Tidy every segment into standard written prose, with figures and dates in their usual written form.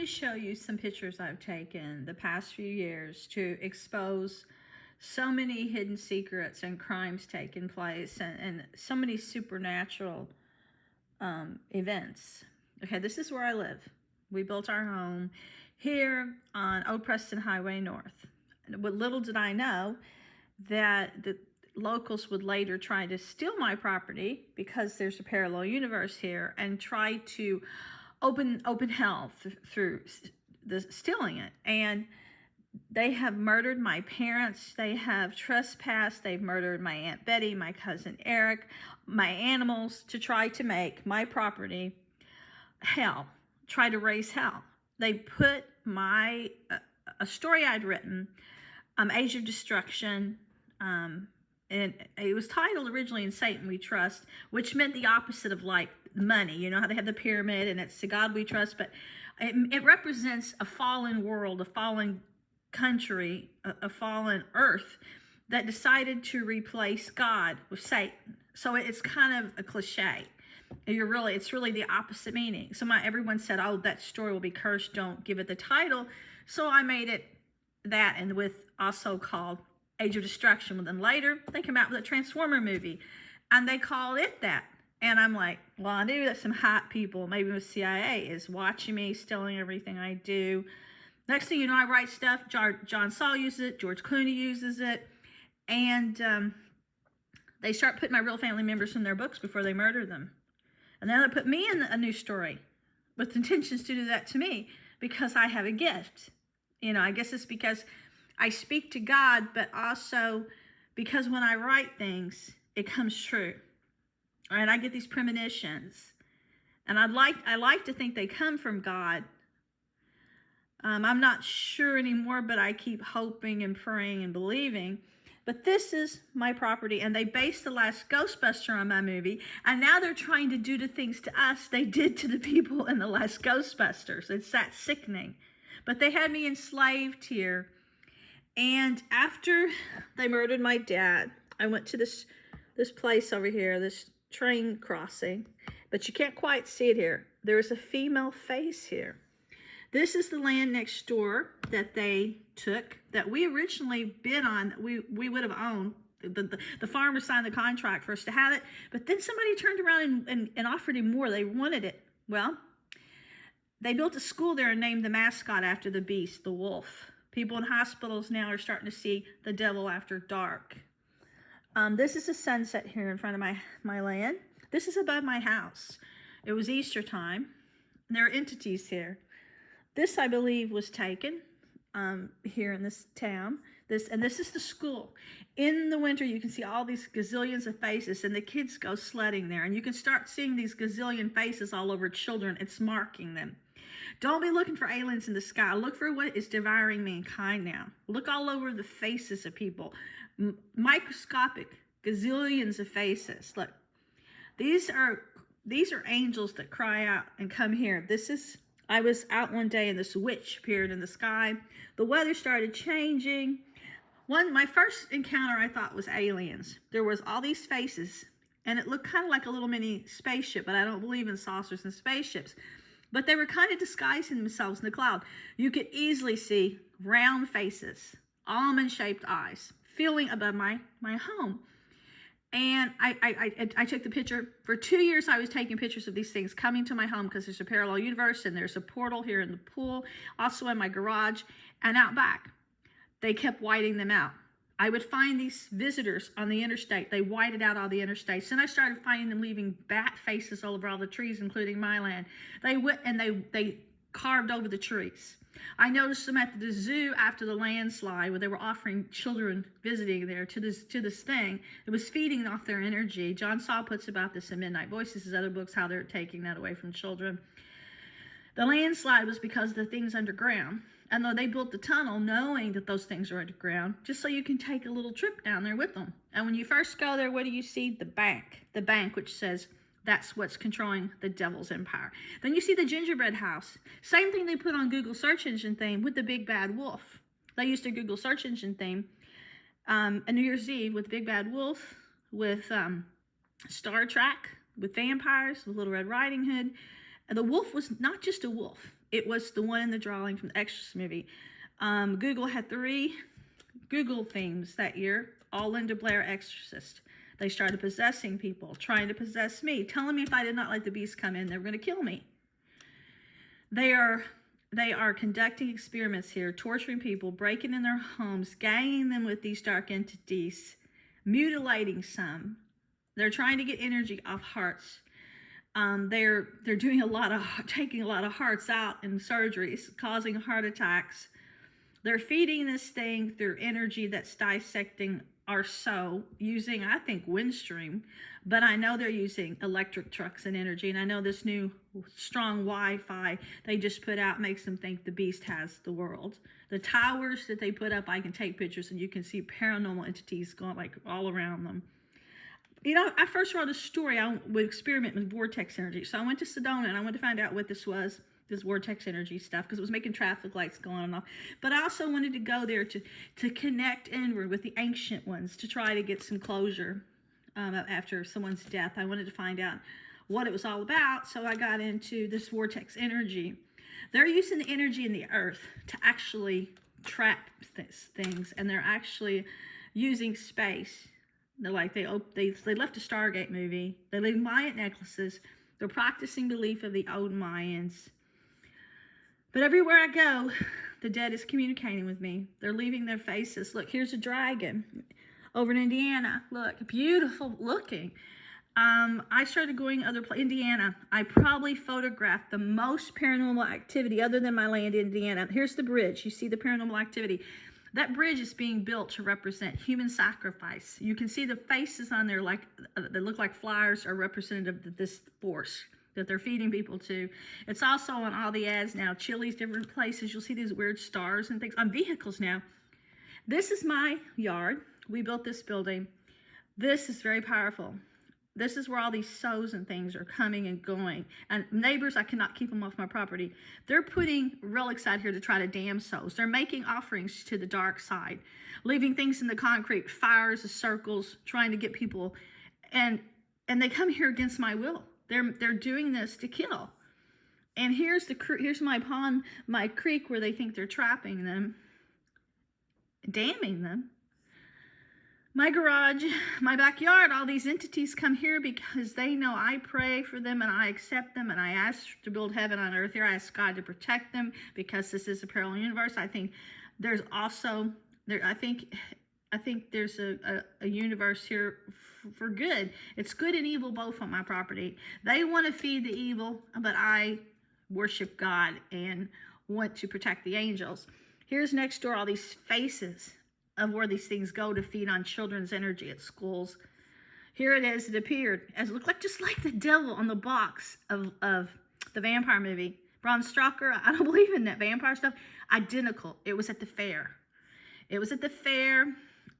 To show you some pictures I've taken the past few years to expose so many hidden secrets and crimes taking place and so many supernatural events. Okay, this is where I live. We built our home here on Old Preston Highway North. But little did I know that the locals would later try to steal my property because there's a parallel universe here and try to open hell through the stealing it. And they have murdered my parents. They have trespassed. They've murdered my Aunt Betty, my cousin Eric, my animals to try to make my property hell, try to raise hell. They put my a story I'd written, Age of Destruction, and it was titled originally In Satan We Trust, which meant the opposite of like money. You know how they have the pyramid and it's to God we trust, but it represents a fallen world, a fallen country, a fallen earth that decided to replace God with Satan. So it's kind of a cliche. It's really the opposite meaning. So everyone said, oh, that story will be cursed, don't give it the title. So I made it that, and with also called Age of Destruction. Well, then later they came out with a Transformer movie and they called it that. And I'm like, well, I knew that some hot people, maybe the CIA, is watching me, stealing everything I do. Next thing you know, I write stuff. John Saul uses it. George Clooney uses it. And they start putting my real family members in their books before they murder them. And then they put me in a new story with intentions to do that to me because I have a gift. You know, I guess it's because I speak to God, but also because when I write things, it comes true. And I get these premonitions. And I like to think they come from God. I'm not sure anymore, but I keep hoping and praying and believing. But this is my property, and they based the last Ghostbuster on my movie, and now they're trying to do the things to us they did to the people in the last Ghostbusters. It's that sickening. But they had me enslaved here. And after they murdered my dad, I went to this place over here, this train crossing, but you can't quite see it here. There's a female face here. This is the land next door that they took, that we originally bid on, that we would have owned. The farmer signed the contract for us to have it, but then somebody turned around and offered him more. They wanted it. Well, they built a school there and named the mascot after the beast, the wolf. People in hospitals now are starting to see the devil after dark. This is a sunset here in front of my land. This is above my house. It was Easter time. There are entities here. This, I believe, was taken here in this town. This is the school. In the winter, you can see all these gazillions of faces, and the kids go sledding there. And you can start seeing these gazillion faces all over children. It's marking them. Don't be looking for aliens in the sky. Look for what is devouring mankind now. Look all over the faces of people. Microscopic gazillions of faces. Look, these are angels that cry out and come here. I was out one day and this witch appeared in the sky. The weather started changing. My first encounter I thought was aliens. There was all these faces and it looked kind of like a little mini spaceship, but I don't believe in saucers and spaceships. But they were kind of disguising themselves in the cloud. You could easily see round faces, almond-shaped eyes, feeling above my home. And I took the picture. For 2 years, I was taking pictures of these things coming to my home because there's a parallel universe and there's a portal here in the pool, also in my garage and out back. They kept whiting them out. I would find these visitors on the interstate. They whited out all the interstates. Then I started finding them leaving bat faces all over all the trees, including my land. They went and they carved over the trees. I noticed them at the zoo after the landslide where they were offering children visiting there to this thing. It was feeding off their energy. John Saul puts about this in Midnight Voices, his other books, how they're taking that away from children. The landslide was because of the things underground. And though they built the tunnel knowing that those things are underground, just so you can take a little trip down there with them. And when you first go there, what do you see? The bank. The bank, which says that's what's controlling the devil's empire. Then you see the gingerbread house. Same thing they put on Google search engine theme with the big bad wolf. They used their Google search engine theme on New Year's Eve with Big Bad Wolf, with Star Trek, with vampires, with Little Red Riding Hood. And the wolf was not just a wolf. It was the one in the drawing from the Exorcist movie. Google had 3 Google themes that year, all Linda Blair Exorcist. They started possessing people, trying to possess me, telling me if I did not let the beast come in, they were going to kill me. They are conducting experiments here, torturing people, breaking in their homes, ganging them with these dark entities, mutilating some. They're trying to get energy off hearts. They're doing taking a lot of hearts out in surgeries, causing heart attacks. They're feeding this thing through energy that's dissecting our soul, using, I think, Windstream, but I know they're using electric trucks and energy, and I know this new strong Wi-Fi they just put out makes them think the beast has the world. The towers that they put up, I can take pictures, and you can see paranormal entities going like all around them. You know, I first wrote a story. I would experiment with vortex energy. So I went to Sedona and I wanted to find out what this was, this vortex energy stuff, because it was making traffic lights go on and off. But I also wanted to go there to connect inward with the ancient ones, to try to get some closure after someone's death. I wanted to find out what it was all about. So I got into this vortex energy. They're using the energy in the earth to actually trap things, and they're actually using space. They're like, they left a Stargate movie. They leave Mayan necklaces. They're practicing belief of the old Mayans. But everywhere I go, the dead is communicating with me. They're leaving their faces. Look, here's a dragon over in Indiana. Look, beautiful looking. I started going Indiana. I probably photographed the most paranormal activity other than my land in Indiana. Here's the bridge. You see the paranormal activity. That bridge is being built to represent human sacrifice. You can see the faces on there, like they look like flyers, are representative of this force that they're feeding people to. It's also on all the ads now, Chili's, different places. You'll see these weird stars and things on vehicles now. This is my yard. We built this building. This is very powerful. This is where all these souls and things are coming and going. And neighbors, I cannot keep them off my property. They're putting relics out here to try to damn souls. They're making offerings to the dark side, leaving things in the concrete, fires, circles, trying to get people. And they come here against my will. They're doing this to kill. And here's my pond, my creek, where they think they're trapping them, damning them. My garage, my backyard, all these entities come here because they know I pray for them and I accept them, and I ask to build heaven on earth here. I ask God to protect them because this is a parallel universe. I think there's also I think there's a universe here for good. It's good and evil both on my property. They want to feed the evil, but I worship God and want to protect the angels. Here's next door all these faces of where these things go to feed on children's energy at schools. Here it is. It appeared as it looked like just like the devil on the box of the vampire movie. Bram Stoker. I don't believe in that vampire stuff. Identical. It was at the fair. It was at the fair,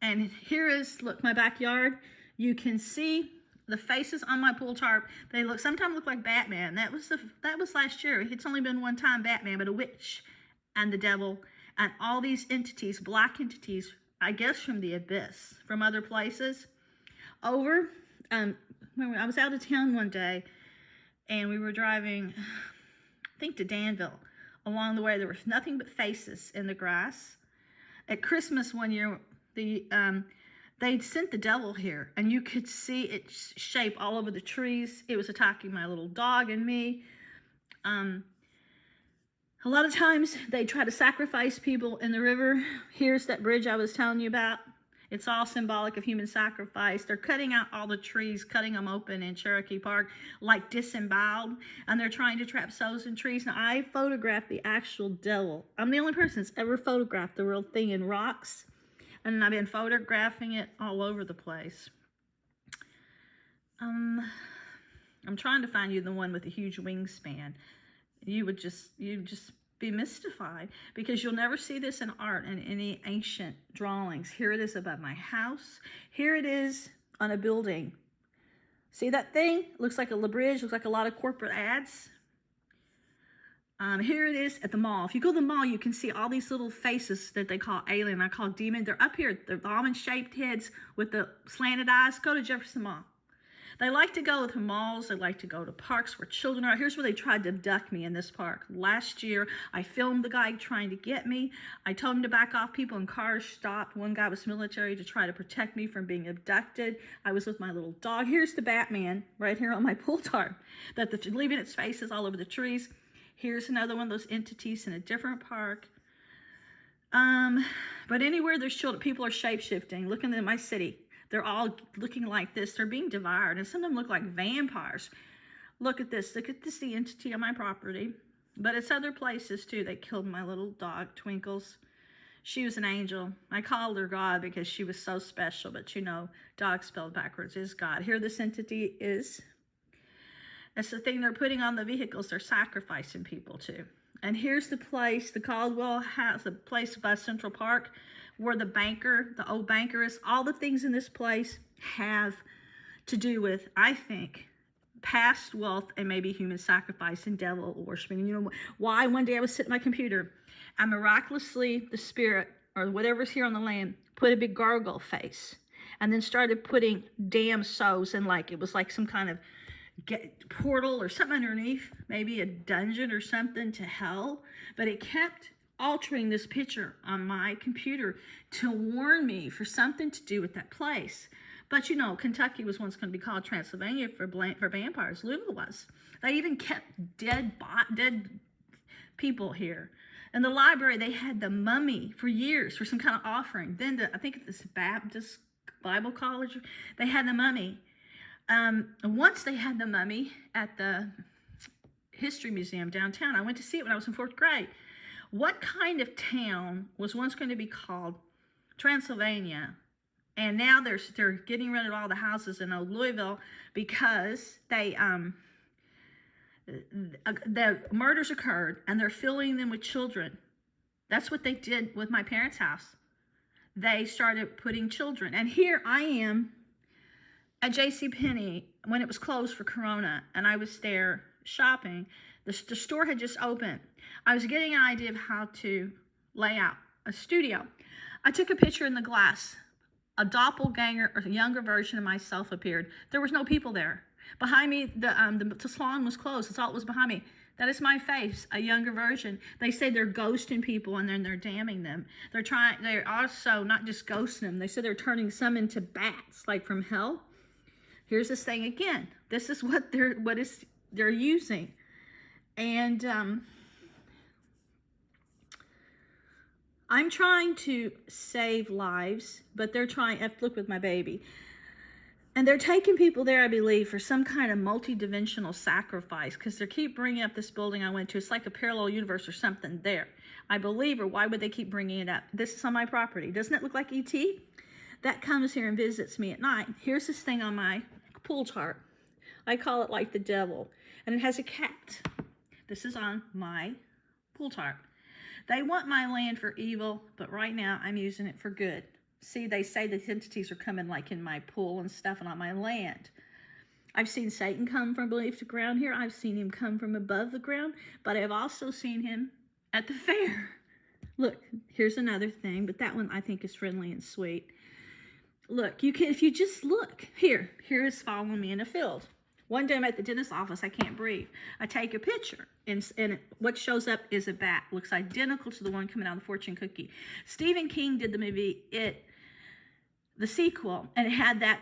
and here is, look, my backyard. You can see the faces on my pool tarp. They sometimes look like Batman. That was last year. It's only been one time Batman, but a witch and the devil and all these entities, black entities, I guess from the abyss, from other places. When I was out of town one day, and we were driving, I think to Danville. Along the way, there was nothing but faces in the grass. At Christmas one year, they'd sent the devil here, and you could see it shape all over the trees. It was attacking my little dog and me. A lot of times they try to sacrifice people in the river. Here's that bridge I was telling you about. It's all symbolic of human sacrifice. They're cutting out all the trees, cutting them open in Cherokee Park, like disemboweled, and they're trying to trap souls in trees. Now, I photographed the actual devil. I'm the only person that's ever photographed the real thing in rocks, and I've been photographing it all over the place. I'm trying to find you the one with the huge wingspan. You'd just be mystified, because you'll never see this in art and any ancient drawings. Here it is above my house. Here it is on a building. See that thing? Looks like a bridge. Looks like a lot of corporate ads. Here it is at the mall. If you go to the mall, you can see all these little faces that they call alien. I call demon. They're up here. They're almond-shaped heads with the slanted eyes. Go to Jefferson Mall. They like to go to malls. They like to go to parks where children are. Here's where they tried to abduct me, in this park. Last year, I filmed the guy trying to get me. I told him to back off. People in cars stopped. One guy was military to try to protect me from being abducted. I was with my little dog. Here's the Batman right here on my pull tarp, leaving its faces all over the trees. Here's another one of those entities in a different park. But anywhere there's children, people are shape-shifting. Looking at my city. They're all looking like this. They're being devoured. And some of them look like vampires. Look at this. Look at this, the entity on my property. But it's other places, too. They killed my little dog, Twinkles. She was an angel. I called her God because she was so special. But, you know, dog spelled backwards is God. Here this entity is. That's the thing they're putting on the vehicles. They're sacrificing people to. And here's the place, the Caldwell House, the place by Central Park, where the banker, the old banker is. All the things in this place have to do with, I think, past wealth and maybe human sacrifice and devil worshiping. And you know why? One day I was sitting at my computer and miraculously the spirit or whatever's here on the land put a big gargoyle face and then started putting damn souls in, like it was like some kind of portal or something underneath, maybe a dungeon or something to hell. But it kept altering this picture on my computer to warn me for something to do with that place. But you know, Kentucky was once going to be called Transylvania for vampires. Louisville was. They even kept dead people here. In the library, they had the mummy for years for some kind of offering. Then I think at this Baptist Bible College, they had the mummy. Once they had the mummy at the History Museum downtown. I went to see it when I was in 4th grade. What kind of town was once going to be called Transylvania? And now they're getting rid of all the houses in old Louisville because the murders occurred and they're filling them with children. That's what they did with my parents' house. They started putting children. And here I am at JCPenney when it was closed for Corona, and I was there shopping. The store had just opened. I was getting an idea of how to lay out a studio. I took a picture in the glass. A doppelganger, or a younger version of myself appeared. There was no people there. Behind me, the salon was closed. That's all that was behind me. That is my face, a younger version. They say they're ghosting people and then they're damning them. They're also not just ghosting them. They said they're turning some into bats, like from hell. Here's this thing again. This is what they're using. And I'm trying to save lives, but they're trying, look with my baby. And they're taking people there, I believe, for some kind of multi-dimensional sacrifice, because they keep bringing up this building I went to. It's like a parallel universe or something there, I believe, or why would they keep bringing it up? This is on my property. Doesn't it look like E.T.? That comes here and visits me at night. Here's this thing on my pool tarp. I call it like the devil, and it has a cat. This is on my pool tarp. They want my land for evil, but right now I'm using it for good. See, they say the entities are coming like in my pool and stuff and on my land. I've seen Satan come from beneath the ground here. I've seen him come from above the ground, but I've also seen him at the fair. Look, here's another thing, but that one I think is friendly and sweet. Look, you can, if you just look, here is following me in a field. One day I'm at the dentist's office, I can't breathe. I take a picture, and what shows up is a bat. Looks identical to the one coming out of the fortune cookie. Stephen King did the movie It, the sequel, and it had that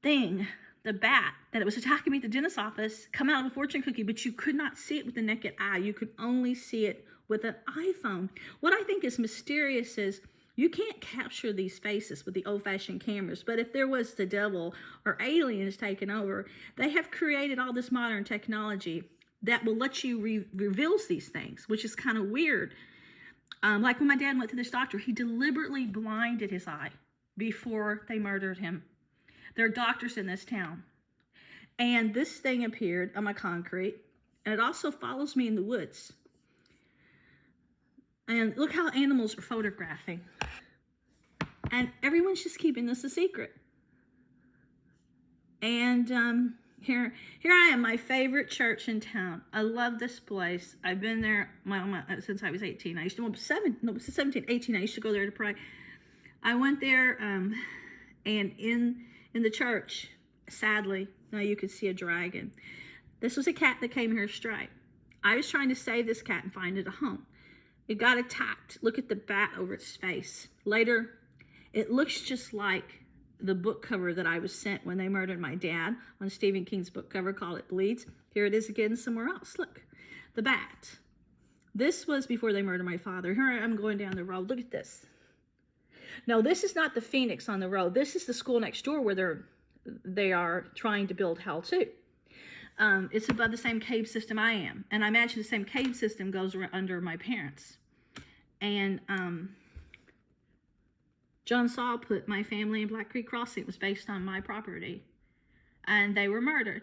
thing, the bat, that it was attacking me at the dentist's office, come out of the fortune cookie, but you could not see it with the naked eye. You could only see it with an iPhone. What I think is mysterious is you can't capture these faces with the old-fashioned cameras, but if there was the devil or aliens taking over, they have created all this modern technology that will let you reveals these things, which is kind of weird. Like when my dad went to this doctor, he deliberately blinded his eye before they murdered him. There are doctors in this town. And this thing appeared on my concrete, and it also follows me in the woods. And look how animals are photographing. And everyone's just keeping this a secret. And here I am, my favorite church in town. I love this place. I've been there since I was 18. I used to, 17, 18, I used to go there to pray. I went there, and in the church, sadly, Now you can see a dragon. This was a cat that came here straight. I was trying to save this cat and find it a home. It got attacked. Look at the bat over its face. Later, it looks just like the book cover that I was sent when they murdered my dad on Stephen King's book cover called It Bleeds. Here it is again somewhere else. Look, the bat. This was before they murdered my father. Here I'm going down the road. Look at this. No, this is not the Phoenix on the road. This is the school next door where they are trying to build hell too. It's above the same cave system I am. And I imagine the same cave system goes under my parents. And John Saul put my family in Black Creek Crossing. It was based on my property. And they were murdered.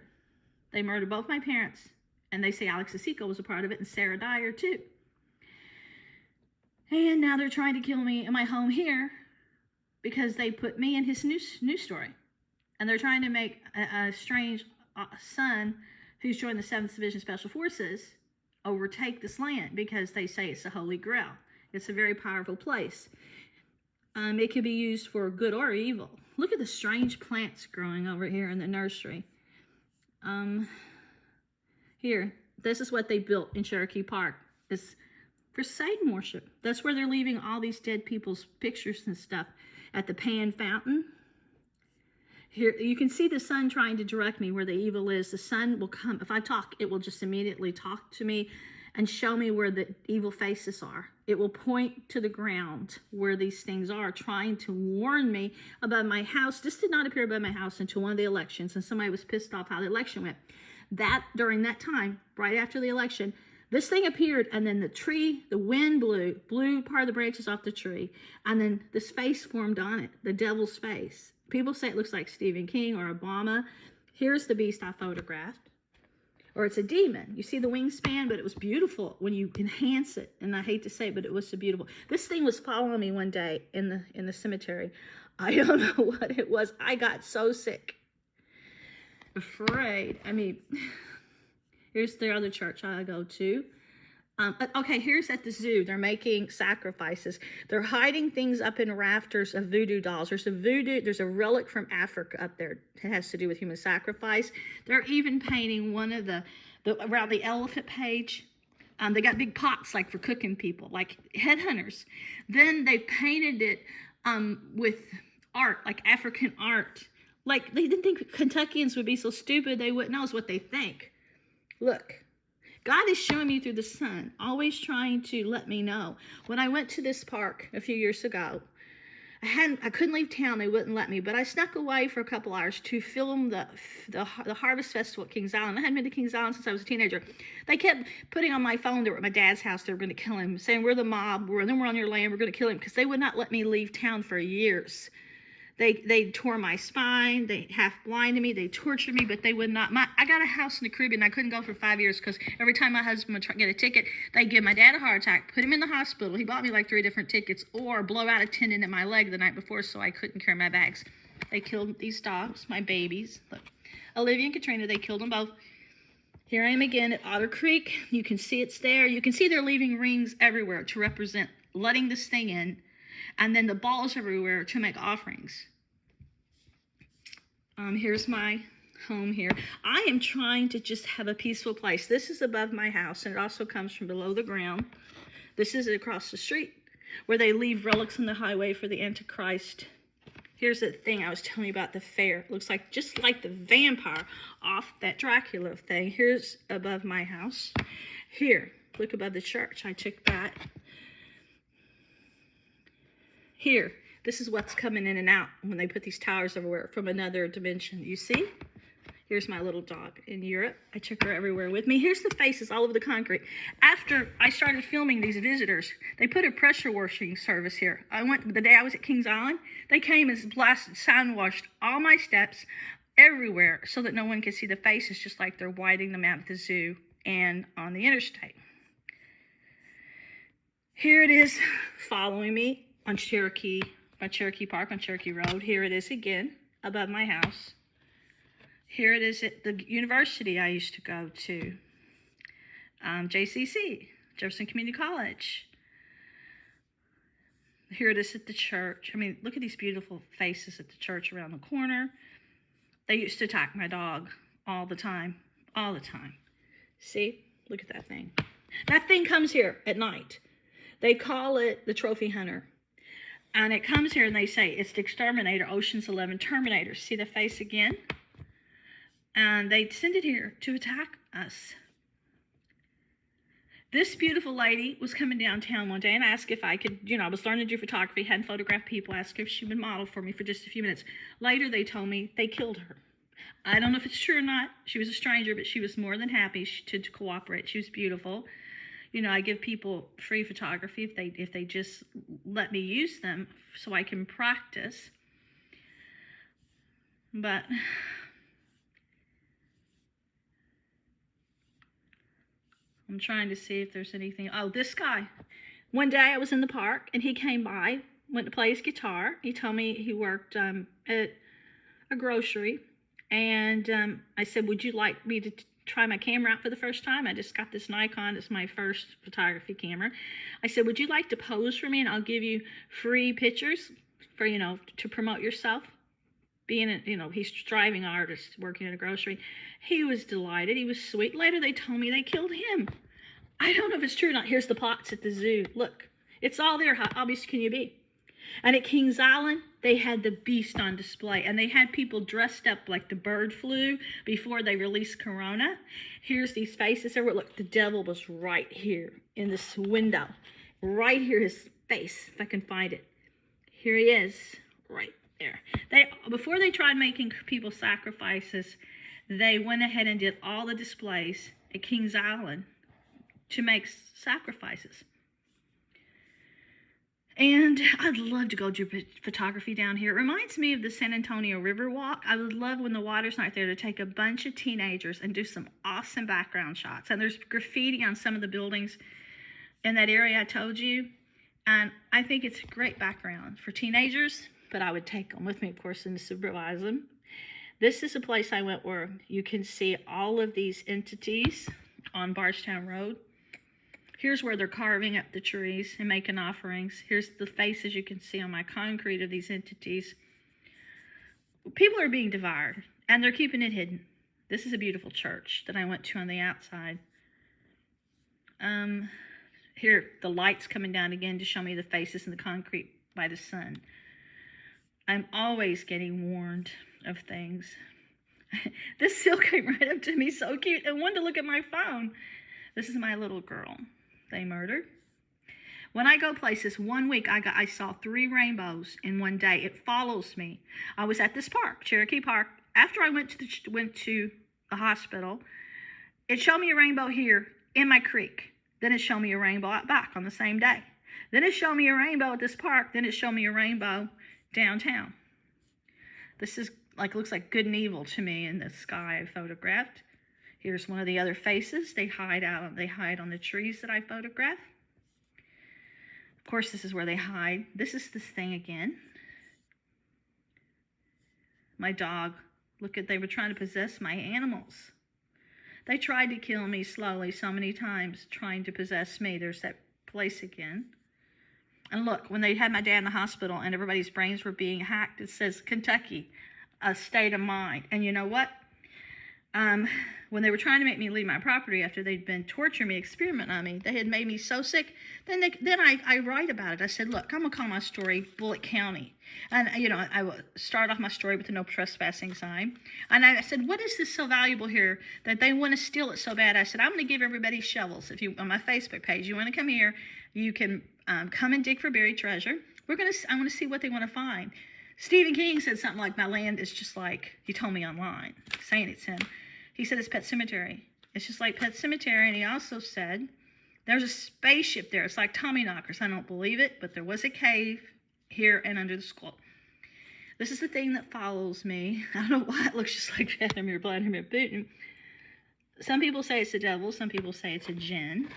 They murdered both my parents. And they say Alex Asico was a part of it and Sarah Dyer too. And now they're trying to kill me in my home here because they put me in his news story. And they're trying to make a strange son who's joined the 7th Division Special Forces overtake this land because they say it's a holy grail. It's a very powerful place. It can be used for good or evil. Look at the strange plants growing over here in the nursery. Here, this is what they built in Cherokee Park. It's for Satan worship. That's where they're leaving all these dead people's pictures and stuff at the Pan Fountain. Here, you can see the sun trying to direct me where the evil is. The sun will come. If I talk, it will just immediately talk to me and show me where the evil faces are. It will point to the ground where these things are, trying to warn me above my house. This did not appear above my house until one of the elections, and somebody was pissed off how the election went. During that time, right after the election, this thing appeared, and then the wind blew part of the branches off the tree, and then this face formed on it, the devil's face. People say it looks like Stephen King or Obama. Here's the beast I photographed. Or it's a demon. You see the wingspan, but it was beautiful when you enhance it. And I hate to say it, but it was so beautiful. This thing was following me one day in the cemetery. I don't know what it was. I got so sick. Afraid. I mean, here's the other church I go to. Okay, here's at the zoo. They're making sacrifices. They're hiding things up in rafters of voodoo dolls. There's a relic from Africa up there that has to do with human sacrifice. They're even painting one of around the elephant page. They got big pots like for cooking people, like headhunters. Then they painted it with art, like African art. Like they didn't think Kentuckians would be so stupid they wouldn't know is what they think. Look. God is showing me through the sun, always trying to let me know. When I went to this park a few years ago, I couldn't leave town. They wouldn't let me, but I snuck away for a couple hours to film the Harvest Festival at Kings Island. I hadn't been to Kings Island since I was a teenager. They kept putting on my phone they were at my dad's house. They were going to kill him, saying we're the mob. We're on your land. We're going to kill him because they would not let me leave town for years. They tore my spine. They half blinded me. They tortured me, but they would not. I got a house in the Caribbean. I couldn't go for 5 years because every time my husband would get a ticket, they'd give my dad a heart attack, put him in the hospital. He bought me like 3 different tickets, or blow out a tendon in my leg the night before so I couldn't carry my bags. They killed these dogs, my babies. Look, Olivia and Katrina, they killed them both. Here I am again at Otter Creek. You can see it's there. You can see they're leaving rings everywhere to represent letting this thing in. And then the balls everywhere to make offerings. Here's my home here. I am trying to just have a peaceful place. This is above my house, and it also comes from below the ground. This is across the street where they leave relics on the highway for the Antichrist. Here's the thing I was telling you about the fair. It looks like just like the vampire off that Dracula thing. Here's above my house. Here, look above the church. I took that. Here, this is what's coming in and out when they put these towers everywhere from another dimension. You see? Here's my little dog in Europe. I took her everywhere with me. Here's the faces all over the concrete. After I started filming these visitors, they put a pressure washing service here. The day I was at Kings Island, they came and blasted, sound washed all my steps everywhere so that no one could see the faces, just like they're whiting them out at the zoo and on the interstate. Here it is following me on Cherokee Park, on Cherokee Road. Here it is again, above my house. Here it is at the university I used to go to, JCC, Jefferson Community College. Here it is at the church. I mean, look at these beautiful faces at the church around the corner. They used to attack my dog all the time. All the time. See? Look at that thing. That thing comes here at night. They call it the trophy hunter. And it comes here and they say it's the exterminator, Ocean's 11 Terminator. See the face again? And they send it here to attack us. This beautiful lady was coming downtown one day and asked if I could, I was learning to do photography, hadn't photographed people, asked her if she would model for me for just a few minutes. Later, they told me they killed her. I don't know if it's true or not. She was a stranger, but she was more than happy to cooperate. She was beautiful. I give people free photography if they just let me use them so I can practice. But I'm trying to see if there's anything. Oh, this guy. One day I was in the park and he came by, went to play his guitar. He told me he worked at a grocery. And I said, would you like me to try my camera out for the first time? I just got this Nikon. It's my first photography camera. I said, would you like to pose for me and I'll give you free pictures for, to promote yourself? Being he's a striving artist working at a grocery. He was delighted. He was sweet. Later they told me they killed him. I don't know if it's true or not. Here's the pots at the zoo. Look, it's all there. How obvious can you be? And at Kings Island, they had the beast on display. And they had people dressed up like the bird flu before they released Corona. Here's these faces there. Look, the devil was right here in this window. Right here, his face, if I can find it. Here he is, right there. Before they tried making people sacrifices, they went ahead and did all the displays at Kings Island to make sacrifices. And I'd love to go do photography down here. It reminds me of the San Antonio River Walk. I would love when the water's not there to take a bunch of teenagers and do some awesome background shots. And there's graffiti on some of the buildings in that area I told you. And I think it's a great background for teenagers, but I would take them with me, of course, and supervise them. This is a place I went where you can see all of these entities on Bardstown Road. Here's where they're carving up the trees and making offerings. Here's the faces you can see on my concrete of these entities. People are being devoured, and they're keeping it hidden. This is a beautiful church that I went to on the outside. Here, the light's coming down again to show me the faces in the concrete by the sun. I'm always getting warned of things. This seal came right up to me, so cute, and wanted to look at my phone. This is my little girl they murdered. When I go places, 1 week I saw 3 rainbows in one day. It follows me. I was at this park, Cherokee Park. After I went to the hospital, it showed me a rainbow here in my creek. Then it showed me a rainbow out back on the same day. Then it showed me a rainbow at this park. Then it showed me a rainbow downtown. This is looks like good and evil to me in the sky I photographed. Here's one of the other faces. They hide on the trees that I photographed. Of course, this is where they hide. This is this thing again. My dog. They were trying to possess my animals. They tried to kill me slowly so many times, trying to possess me. There's that place again. And look, when they had my dad in the hospital and everybody's brains were being hacked, it says Kentucky, a state of mind. And you know what? When they were trying to make me leave my property after they'd been torturing me, experimenting on me, they had made me so sick. Then I write about it. I said, look, I'm going to call my story Bullitt County. And, I would start off my story with the no trespassing sign. And I said, what is this so valuable here that they want to steal it so bad? I said, I'm going to give everybody shovels. If you, on my Facebook page, you want to come here, you can come and dig for buried treasure. I want to see what they want to find. Stephen King said something like, my land is just like, he told me online, saying it's him. He said it's Pet Cemetery. It's just like Pet Cemetery. And he also said there's a spaceship there. It's like Tommyknockers. I don't believe it, but there was a cave here and under the school. This is the thing that follows me. I don't know why it looks just like Vladimir Putin. Some people say it's the devil. Some people say it's a djinn.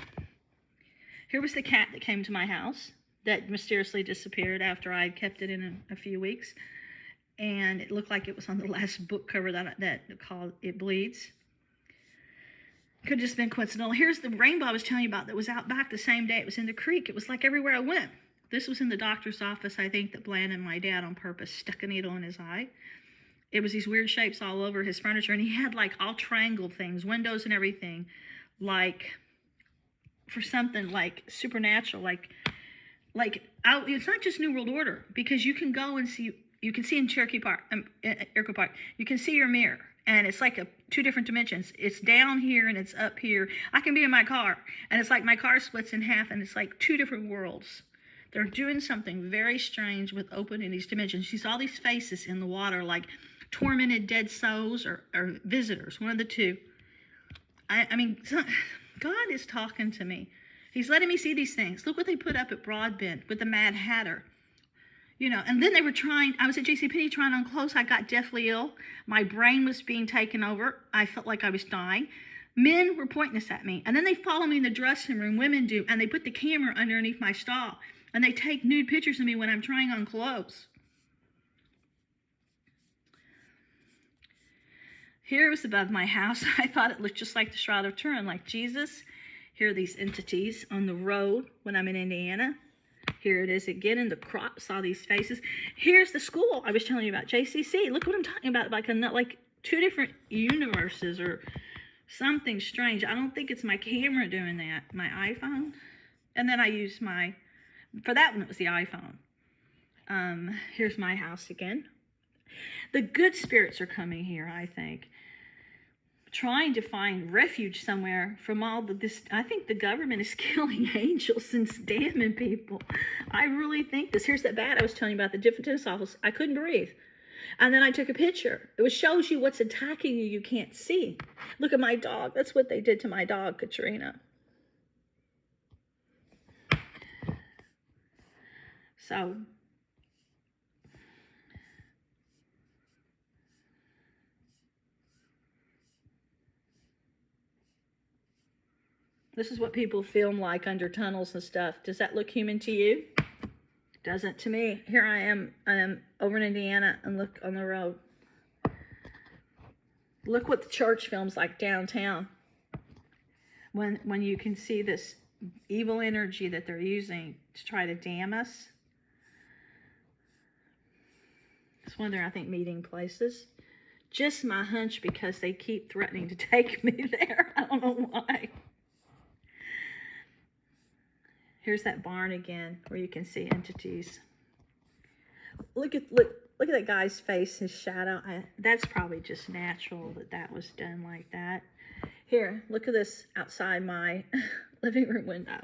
Here was the cat that came to my house that mysteriously disappeared after I kept it in a few weeks. And it looked like it was on the last book cover that called It Bleeds. Could have just been coincidental. Here's the rainbow I was telling you about that was out back the same day. It was in the creek. It was like everywhere I went. This was in the doctor's office, I think, that Bland and my dad on purpose stuck a needle in his eye. It was these weird shapes all over his furniture, and he had like all triangle things, windows and everything, like for something like supernatural, it's not just New World Order, because you can go and see, you can see in Cherokee Park, Iroquois Park, you can see your mirror, and it's like two different dimensions. It's down here and it's up here. I can be in my car, and it's like my car splits in half, and it's like two different worlds. They're doing something very strange with opening these dimensions. You see all these faces in the water, like tormented dead souls or visitors, one of the two. I mean, God is talking to me. He's letting me see these things. Look what they put up at Broadbent with the Mad Hatter. And then they were trying, I was at JCPenney trying on clothes. I got deathly ill. My brain was being taken over. I felt like I was dying. Men were pointing this at me. And then they follow me in the dressing room, women do, and they put the camera underneath my stall. And they take nude pictures of me when I'm trying on clothes. Here it was above my house. I thought it looked just like the Shroud of Turin, like Jesus. Here are these entities on the road when I'm in Indiana. Here it is again in the crop, saw these faces. Here's the school I was telling you about, JCC. Look what I'm talking about, like two different universes or something strange. I don't think it's my camera doing that, my iPhone. And then I use for that one it was the iPhone. Here's my house again. The good spirits are coming here, I think. Trying to find refuge somewhere from all this. I think the government is killing angels and damning people. I really think this. Here's that bat I was telling you about, the different dentist office. I couldn't breathe. And then I took a picture. It shows you what's attacking you, you can't see. Look at my dog. That's what they did to my dog, Katrina. So this is what people film like under tunnels and stuff. Does that look human to you? Doesn't to me. Here I am over in Indiana, and look on the road. Look what the church films like downtown. When you can see this evil energy that they're using to try to damn us. It's one of their, I think, meeting places. Just my hunch, because they keep threatening to take me there. I don't know why. Here's that barn again, where you can see entities. Look at that guy's face, his shadow. That's probably just natural that was done like that. Here, look at this outside my living room window.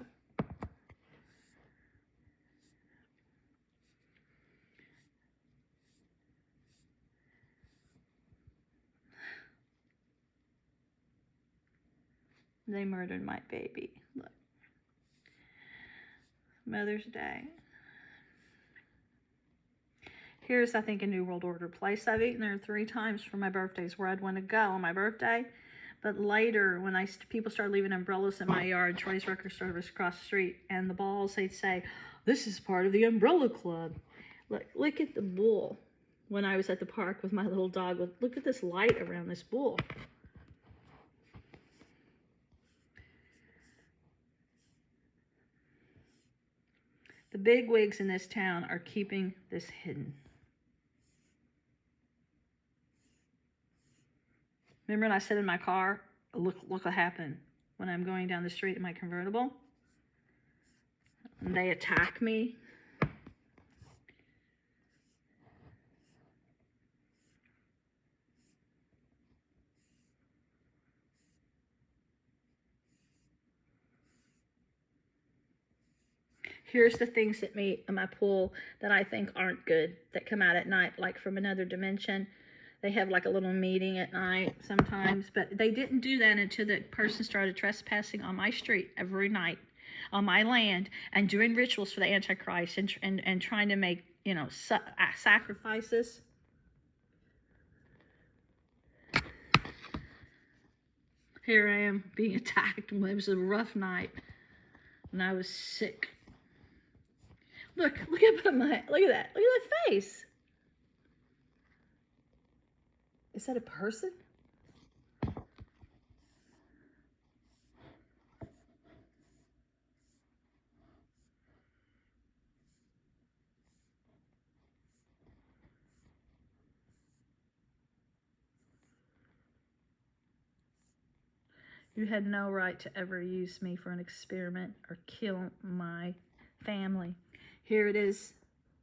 They murdered my baby. Look. Mother's Day. Here's, I think, a New World Order place. I've eaten there 3 times for my birthdays where I'd want to go on my birthday. But later, when people started leaving umbrellas in my yard, Troy's Record Store was across the street, and the balls, they'd say, "This is part of the Umbrella Club." Look at the bull. When I was at the park with my little dog, look at this light around this bull. The big wigs in this town are keeping this hidden. Remember when I said in my car, look what happened when I'm going down the street in my convertible? And they attack me. Here's the things that meet in my pool that I think aren't good, that come out at night, like from another dimension. They have like a little meeting at night sometimes, but they didn't do that until the person started trespassing on my street every night, on my land, and doing rituals for the Antichrist and trying to make, sacrifices. Here I am being attacked. It was a rough night, and I was sick. Look at that face. Is that a person? You had no right to ever use me for an experiment or kill my family. Here it is,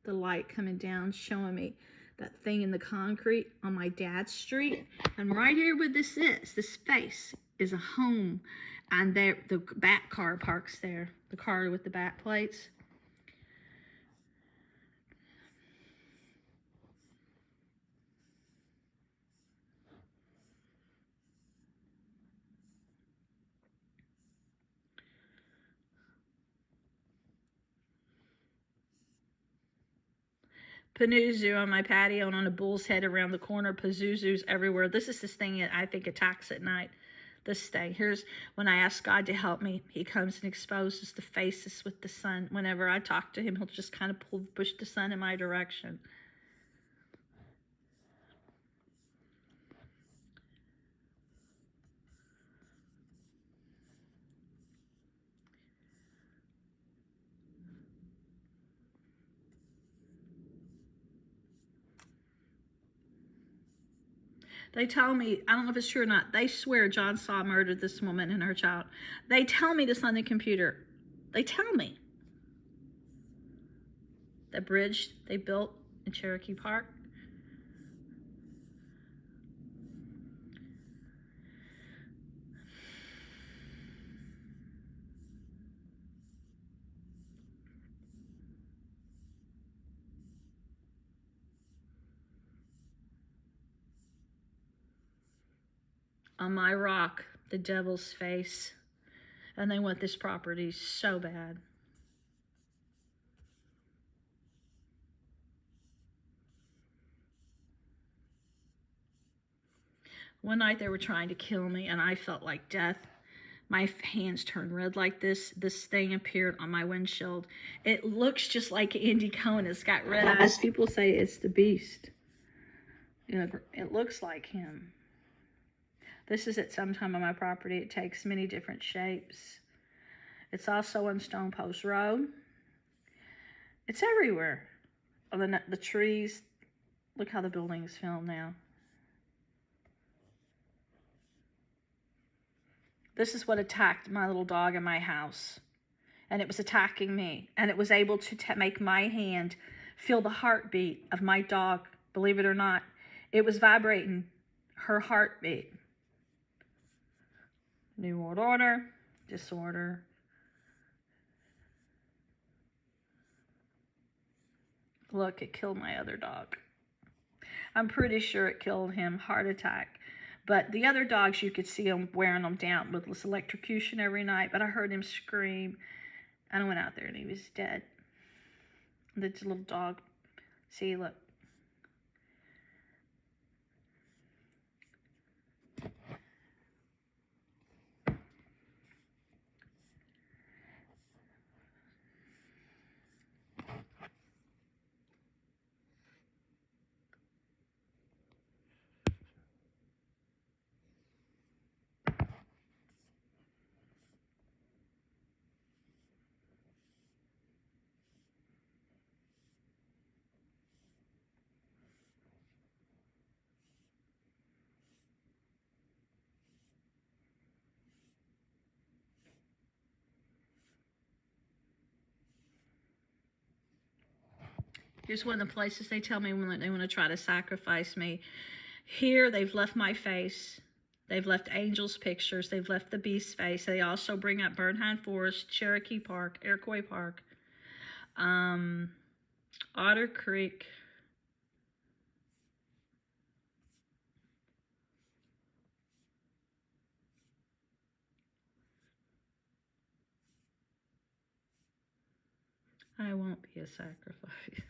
the light coming down, showing me that thing in the concrete on my dad's street. And right here where this space is a home. And there, the back car parks there, the car with the back plates. Pazuzu on my patio and on a bull's head around the corner. Pazuzus everywhere. This is this thing that I think attacks at night. This thing. Here's when I ask God to help me. He comes and exposes the faces with the sun. Whenever I talk to him, he'll just kind of push the sun in my direction. They tell me, I don't know if it's true or not, they swear John Saw murdered this woman and her child. They tell me this on the computer. They tell me. The bridge they built in Cherokee Park. On my rock, the devil's face. And they want this property so bad. One night they were trying to kill me and I felt like death. My hands turned red like this. This thing appeared on my windshield. It looks just like Andy Cohen. It's got red eyes. People say it's the Beast. You know, it looks like him. This is at some time on my property. It takes many different shapes. It's also on Stone Post Road. It's everywhere. Oh, the trees. Look how the buildings film now. This is what attacked my little dog in my house. And it was attacking me. And it was able to make my hand feel the heartbeat of my dog. Believe it or not, it was vibrating her heartbeat. New World Order, disorder. Look, it killed my other dog. I'm pretty sure it killed him, heart attack. But the other dogs, you could see him wearing them down with this electrocution every night. But I heard him scream. And I went out there and he was dead. This little dog. See, look. Here's one of the places they tell me when they want to try to sacrifice me. Here, they've left my face. They've left Angel's pictures. They've left the beast's face. They also bring up Bernheim Forest, Cherokee Park, Iroquois Park, Otter Creek. I won't be a sacrifice.